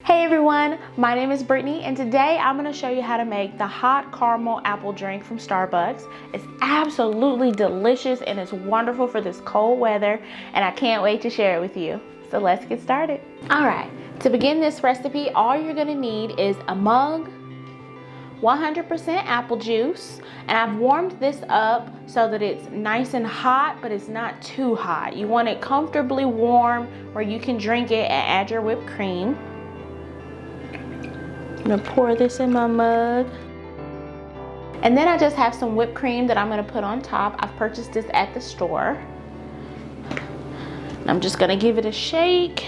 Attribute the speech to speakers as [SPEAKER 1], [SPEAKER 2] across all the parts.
[SPEAKER 1] Hey everyone, my name is Brittany and today I'm going to show you how to make the hot caramel apple drink from Starbucks. It's absolutely delicious and it's wonderful for this cold weather and I can't wait to share it with you. So let's get started. Alright, to begin this recipe, all you're going to need is a mug, 100% apple juice, and I've warmed this up so that it's nice and hot, but it's not too hot. You want it comfortably warm where you can drink it and add your whipped cream. I'm gonna pour this in my mug. And then I just have some whipped cream that I'm gonna put on top. I've purchased this at the store. And I'm just gonna give it a shake.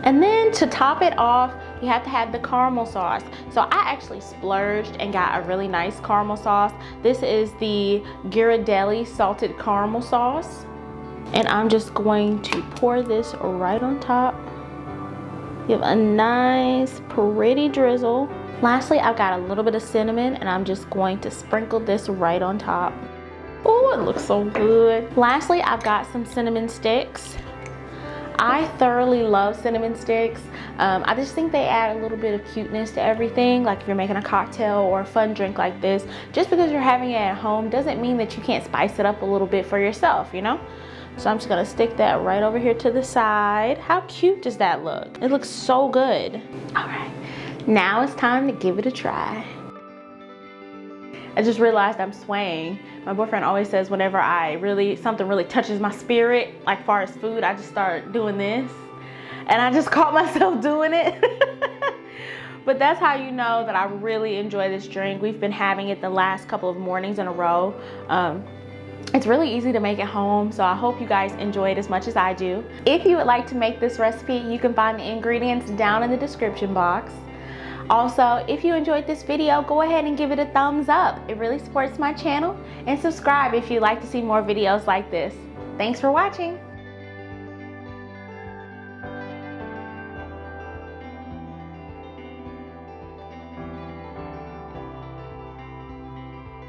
[SPEAKER 1] And then to top it off, you have to have the caramel sauce. So I actually splurged and got a really nice caramel sauce. This is the Ghirardelli salted caramel sauce. And I'm just going to pour this right on top. Give a nice pretty drizzle. Lastly, I've got a little bit of cinnamon and I'm just going to sprinkle this right on top. Oh, it looks so good. Lastly, I've got some cinnamon sticks. I thoroughly love cinnamon sticks. I just think they add a little bit of cuteness to everything. Like if you're making a cocktail or a fun drink like this, just because you're having it at home doesn't mean that you can't spice it up a little bit for yourself, you know? So I'm just gonna stick that right over here to the side. How cute does that look? It looks so good. All right, now it's time to give it a try. I just realized I'm swaying. My boyfriend always says whenever something really touches my spirit, like far as food, I just start doing this. And I just caught myself doing it. But that's how you know that I really enjoy this drink. We've been having it the last couple of mornings in a row. It's really easy to make at home, so I hope you guys enjoy it as much as I do. If you would like to make this recipe, you can find the ingredients down in the description box. Also, if you enjoyed this video, go ahead and give it a thumbs up. It really supports my channel. And subscribe if you'd like to see more videos like this. Thanks for watching.